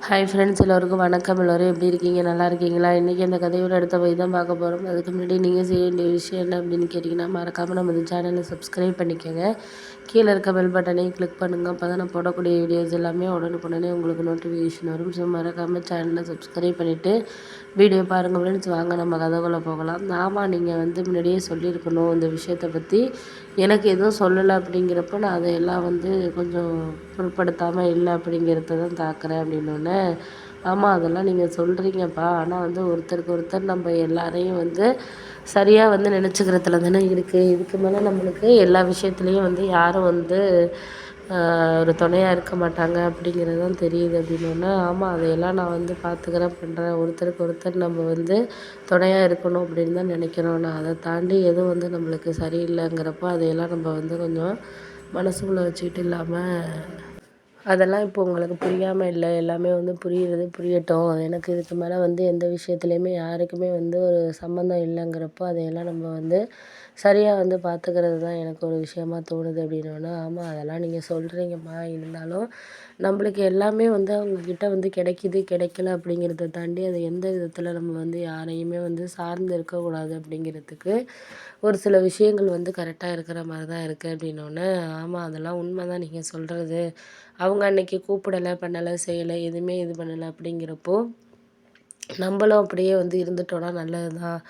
Hi friends, எல்லோருக்கும் வணக்கம். எல்லோரும் எப்படி இருக்கீங்க? நல்லா இருக்கீங்களா? இன்றைக்கி அந்த கதையோட அடுத்த போய் தான் பார்க்க போகிறோம். அதுக்கு முன்னாடி நீங்கள் செய்ய வேண்டிய விஷயம் என்ன அப்படின்னு கேட்டிங்கன்னா, மறக்காமல் நம்ம இந்த சேனலை சப்ஸ்கிரைப் பண்ணிக்கோங்க. கீழே இருக்க பெல் பட்டனையும் கிளிக் பண்ணுங்கள். அப்போ தான் நான் போடக்கூடிய வீடியோஸ் எல்லாமே உடனுக்குடனே உங்களுக்கு நோட்டிஃபிகேஷன் வரும். ஸோ மறக்காமல் சேனலை சப்ஸ்கிரைப் பண்ணிவிட்டு வீடியோ பாருங்கள் ஃப்ரெண்ட்ஸ். வாங்க நம்ம கதைக்குள்ளே போகலாம். ஆமாம், நீங்கள் முன்னாடியே சொல்லியிருக்கணும் இந்த விஷயத்தை பற்றி. எனக்கு எதுவும் சொல்லலை அப்படிங்கிறப்ப நான் அதையெல்லாம் கொஞ்சம் பொருட்படுத்தாமல் இல்லை அப்படிங்கிறத தான் தாக்குறேன் அப்படின்னோடனே, ஆமாம் அதெல்லாம் நீங்கள் சொல்கிறீங்கப்பா, ஆனால் ஒருத்தருக்கு ஒருத்தர் நம்ம எல்லாரையும் சரியாக நினச்சிக்கிறதுல தானே இருக்குது. இதுக்கு மேலே நம்மளுக்கு எல்லா விஷயத்துலேயும் யாரும் ஒரு துணையாக இருக்க மாட்டாங்க அப்படிங்கிறது தான் தெரியுது அப்படின்னோடனே, ஆமாம் அதையெல்லாம் நான் பார்த்துக்கிறேன், பண்ணுறேன். ஒருத்தருக்கு ஒருத்தர் நம்ம துணையாக இருக்கணும் அப்படின்னு தான் நினைக்கிறோம். நான் அதை தாண்டி எதுவும் நம்மளுக்கு சரியில்லைங்கிறப்போ அதையெல்லாம் நம்ம கொஞ்சம் மனசுக்குள்ளே வச்சுக்கிட்டு இல்லாமல், அதெல்லாம் இப்போ உங்களுக்கு புரியாமல் இல்லை, எல்லாமே புரியுறது புரியட்டும். எனக்கு இதுக்கு மேலே எந்த விஷயத்துலையுமே யாருக்குமே ஒரு சம்மந்தம் இல்லைங்கிறப்போ அதையெல்லாம் நம்ம சரியாக பார்த்துக்கிறது தான் எனக்கு ஒரு விஷயமா தோணுது அப்படின்னோடனே, ஆமாம் அதெல்லாம் நீங்கள் சொல்கிறீங்கம்மா, இருந்தாலும் நம்மளுக்கு எல்லாமே அவங்கக்கிட்ட கிடைக்கிது கிடைக்கல அப்படிங்கிறத தாண்டி அது எந்த விதத்தில் நம்ம யாரையுமே சார்ந்து இருக்கக்கூடாது அப்படிங்கிறதுக்கு ஒரு சில விஷயங்கள் கரெக்டாக இருக்கிற மாதிரி தான் இருக்குது அப்படின்னோடனே, ஆமாம் அதெல்லாம் உண்மை தான் நீங்கள் சொல்கிறது. அவங்க அன்னைக்கு கூப்பிடலை, பண்ணலை, செய்யலை, எதுவுமே இது பண்ணலை அப்படிங்கிறப்போ நம்மளும் அப்படியே இருந்துட்டோன்னா நல்லது தான்.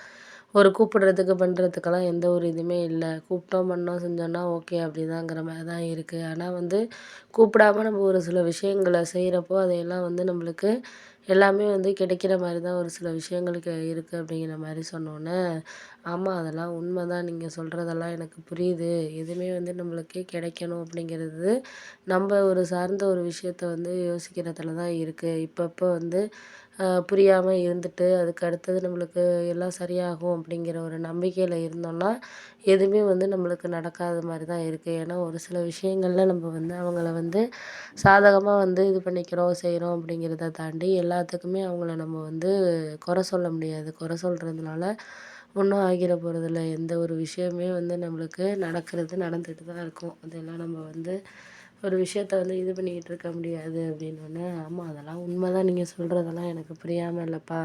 ஒரு கூப்பிடுறதுக்கு பண்ணுறதுக்கெல்லாம் எந்த ஒரு இதுவுமே இல்லை. கூப்பிட்டோம், பண்ணோம், செஞ்சோன்னா ஓகே அப்படிதாங்கிற மாதிரி தான் இருக்குது. ஆனால் கூப்பிடாம நம்ம ஒரு சில விஷயங்களை செய்கிறப்போ அதையெல்லாம் நம்மளுக்கு எல்லாமே கிடைக்கிற மாதிரி தான் ஒரு சில விஷயங்களுக்கு இருக்குது அப்படிங்கிற மாதிரி சொன்னோன்னே, ஆமாம் அதெல்லாம் உண்மை தான். நீங்கள் சொல்கிறதெல்லாம் எனக்கு புரியுது. எதுவுமே நம்மளுக்கு கிடைக்கணும் அப்படிங்கிறது நம்ம ஒரு சார்ந்த ஒரு விஷயத்த யோசிக்கிறதுல தான் இருக்குது. இப்பப்போ புரியாமல் இருந்துட்டு அதுக்கு அடுத்தது நம்மளுக்கு எல்லாம் சரியாகும் அப்படிங்கிற ஒரு நம்பிக்கையில் இருந்தோம்னா, எதுவுமே நம்மளுக்கு நடக்காத மாதிரி தான் இருக்குது. ஏன்னா ஒரு சில விஷயங்கள்ல நம்ம அவங்கள சாதகமாக இது பண்ணிக்கிறோம், செய்கிறோம் அப்படிங்கிறத தாண்டி எல்லாத்துக்குமே அவங்கள நம்ம குறை சொல்ல முடியாது. குறை சொல்கிறதுனால ஒன்றும் ஆகிற போகிறதில்ல. எந்த ஒரு விஷயமே நம்மளுக்கு நடந்துட்டு தான் இருக்கும். அதெல்லாம் நம்ம ஒரு விஷயத்த இது பண்ணிக்கிட்டு இருக்க முடியாது அப்படின்னோடனே, ஆமாம் அதெல்லாம் உண்மை தான். நீங்கள் சொல்கிறதெல்லாம் எனக்கு புரியாமல் இல்லைப்பா.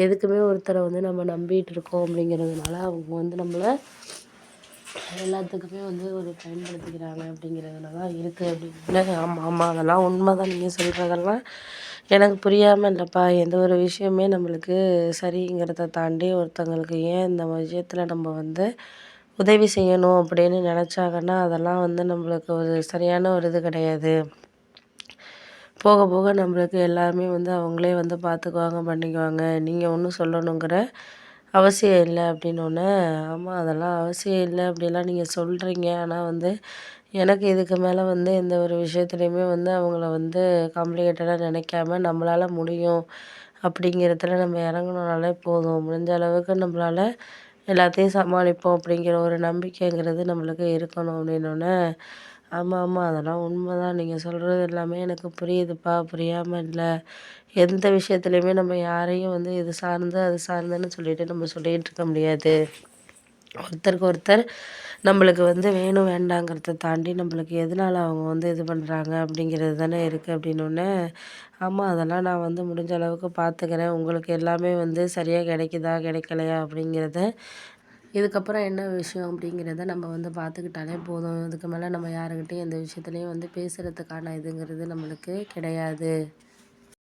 எதுக்குமே ஒருத்தரை நம்ம நம்பிட்டு இருக்கோம் அப்படிங்கிறதுனால அவங்க நம்மள எல்லாத்துக்குமே ஒரு பயன்படுத்திக்கிறாங்க அப்படிங்கிறதுல தான் இருக்குது அப்படின்னு. ஆமாம் ஆமாம் அதெல்லாம் உண்மை தான். நீங்கள் சொல்கிறதெல்லாம் எனக்கு புரியாமல் இல்லைப்பா. எந்த ஒரு விஷயமே நம்மளுக்கு சரிங்கிறத தாண்டி ஒருத்தங்களுக்கு ஏன் இந்த விஷயத்தில் நம்ம உதவி செய்யணும் அப்படின்னு நினச்சாங்கன்னா, அதெல்லாம் நம்மளுக்கு ஒரு சரியான ஒரு இது கிடையாது. போக போக நம்மளுக்கு எல்லாமே அவங்களே பார்த்துக்குவாங்க, பண்ணிக்குவாங்க. நீங்கள் ஒன்றும் சொல்லணுங்கிற அவசியம் இல்லை அப்படின்னோடனே, ஆமாம் அதெல்லாம் அவசியம் இல்லை அப்படிலாம் நீங்கள் சொல்கிறீங்க. ஆனால் எனக்கு இதுக்கு மேலே எந்த ஒரு விஷயத்துலையுமே அவங்கள காம்ப்ளிகேட்டடாக நினைக்காம நம்மளால் முடியும் அப்படிங்கிறதுல நம்ம இறங்குனோனாலே போதும். முடிஞ்ச அளவுக்கு நம்மளால் எல்லாத்தையும் சமாளிப்போம் அப்படிங்கிற ஒரு நம்பிக்கைங்கிறது நம்மளுக்கு இருக்கணும் அப்படின்னோடனே, ஆமாம் ஆமாம் அதெல்லாம் உண்மை தான். நீங்கள் சொல்கிறது எல்லாமே எனக்கு புரியுதுப்பா, புரியாமல் இல்லை. எந்த விஷயத்துலையுமே நம்ம யாரையும் இது சார்ந்து அது சார்ந்துன்னு சொல்லிட்டு நம்ம சொல்லிகிட்டு இருக்க முடியாது. ஒருத்தருக்கு ஒருத்தர் நம்மளுக்கு வேணும் வேண்டாங்கிறத தாண்டி நம்மளுக்கு எதனால அவங்க இது பண்ணுறாங்க அப்படிங்கிறது தானே இருக்குது அப்படின்னோடனே, ஆமாம் அதெல்லாம் நான் முடிஞ்ச அளவுக்கு பார்த்துக்கிறேன். உங்களுக்கு எல்லாமே சரியாக கிடைக்குதா கிடைக்கலையா அப்படிங்கிறத இதுக்கப்புறம் என்ன விஷயம் அப்படிங்கிறத நம்ம பார்த்துக்கிட்டாலே போதும். இதுக்கு மேலே நம்ம யாருக்கிட்டையும் எந்த விஷயத்துலையும் பேசுகிறதுக்கான இதுங்கிறது நம்மளுக்கு கிடையாது.